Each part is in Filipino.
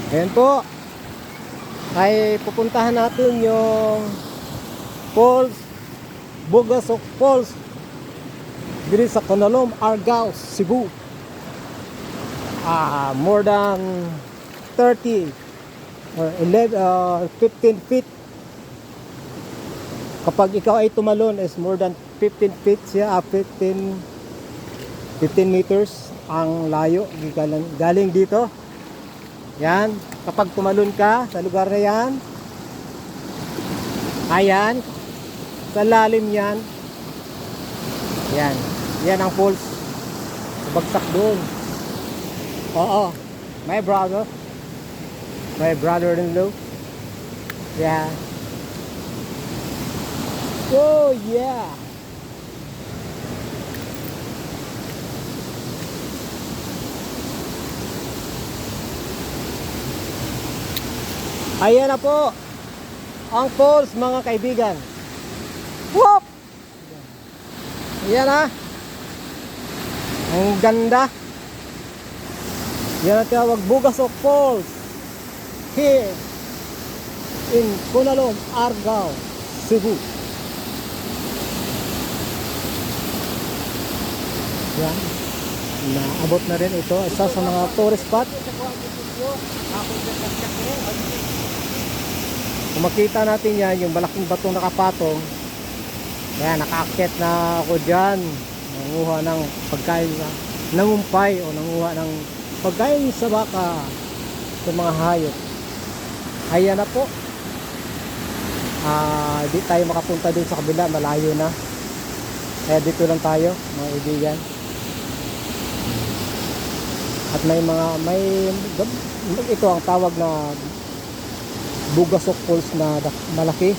Ayan po. Ay pupuntahan natin yung Falls, Bugasok Falls dito sa Conalom, Argao, Cebu. More than 30 or 11, 15 feet. Kapag ikaw ay tumalon is more than 15 feet siya, 15 meters ang layo galing dito. Yan, kapag tumalon ka sa lugar na yan, ayan, sa lalim yan. Yan, yan ang falls. Bagsak doon. Oo, my brother-in-law. Yeah. Oh yeah. Ayan na po ang falls, mga kaibigan. Whoop! Ayan na. Ang ganda. Yan ang tawag, Bugasok Falls, here in Conalom, Argao, Cebu. Yan, naabot na rin ito, isa sa mga tourist spot. Kung makita natin yan, yung malaking batong nakapatong, yan, nakaakyat na ako dyan, nanguha ng pagkain, nangumpay o nanguha ng pagkain sa baka, sa mga hayop. Ayan na po. Di tayo makapunta dun sa kabila, malayo na. Kaya dito lang tayo, mga ibigan. At ito ang tawag na Bugasok Falls na malaki.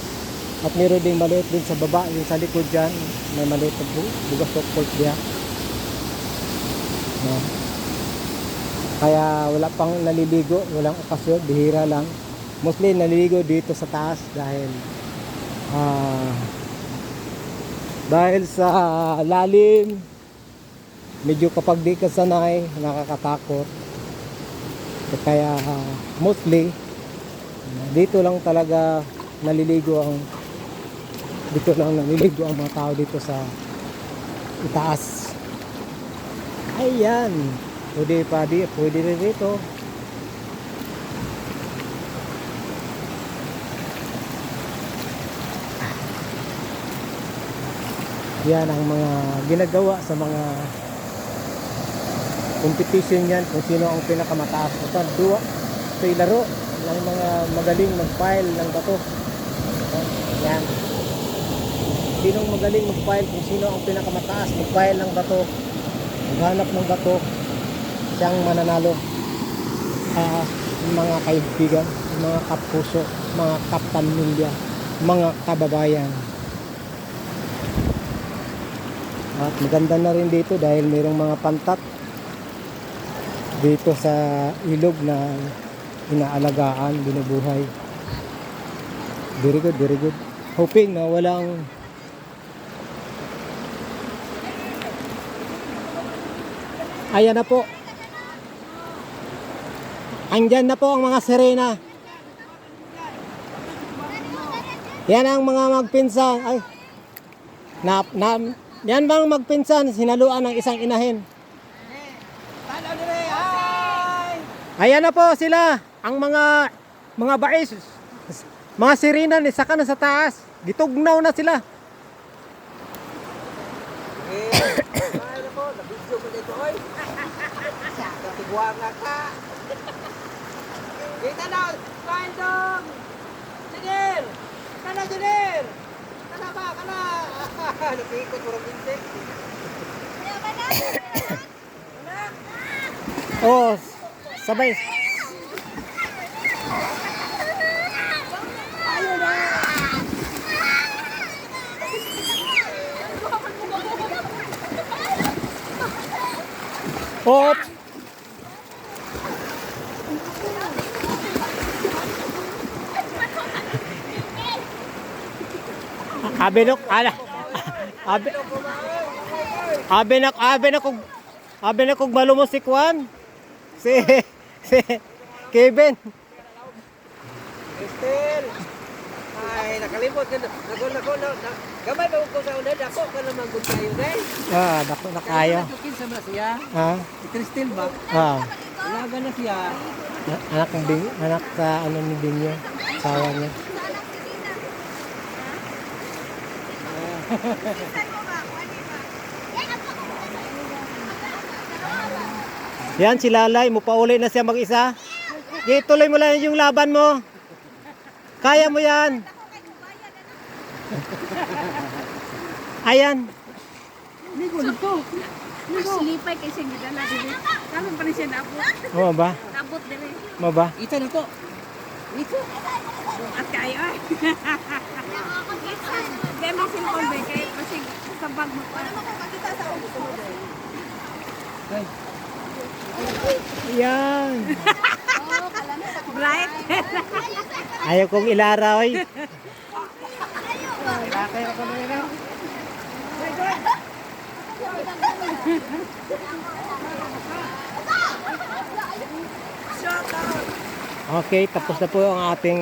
At meron din maliit din sa baba, yung sa likod dyan, may maliit na Bugasok Falls diya. Kaya wala pang naliligo, walang okasyon, bihira lang. Mostly naliligo dito sa taas dahil sa lalim, medyo kapag di ka sanay, nakakatakot. Kaya mostly dito lang talaga naliligo ang mga tao dito sa itaas. Ayan. Pwede rin dito. Yan ang mga ginagawa sa mga competition yan, kung sino ang pinakamataas. Ito yung laro ng mga magaling mag-pile ng bato. Yan. Sinong magaling mag-pile, kung sino ang pinakamataas mag-pile ng bato, maghanap ng bato, siyang mananalo. Mga kaibigan, mga kapuso, mga kapamilya, mga kababayan. At maganda na rin dito dahil mayroong mga pantat dito sa ilog na inaalagaan, binubuhay. Very good, very good. Hoping na walang ayan na po. Andyan na po ang mga sirena. Yan ang mga magpinsan. Yan bang magpinsan, sinaluan ng isang inahin. Ayan na po sila, ang mga bais, mga sirena, saka na sa taas. Gitugnaw na sila. Kita na, kain dong. Jenir. Kana Jenir. Kana ba, kana. Napikot mo rin binsik. Oh, sabay. Ayun na. Oops. Abinok, ala. Abe na kog malumo si Kwan. Si Kevin. Cristel. Ay, nakalimot ka na. Gamay ba ko sa unay? Ako ka naman good kayo, guys. Ah, nakayo. Kinsa man siya? Ha? Si Cristel ba? Ah. Ilaga na siya. Anak sa ano ni Binyo. Sawa niya. Yan, si Lalay. Mupauli na siya mag-isa. Okay, tuloy mo lang yung laban mo. Kaya mo yan. Ayan. Ligo dito. Silipay kay siya gidala dili. Karon pa rin siya naabot. Mo ba? Naabot dili. Mo ba? Ito na to. Ito. At kayo ay. Kaya mo cellphone ba kay pasig sa bag mo pa. Yan. Bright. Ayaw kong ilaraw. Ilakay ako na yun. Okay, tapos na po ang ating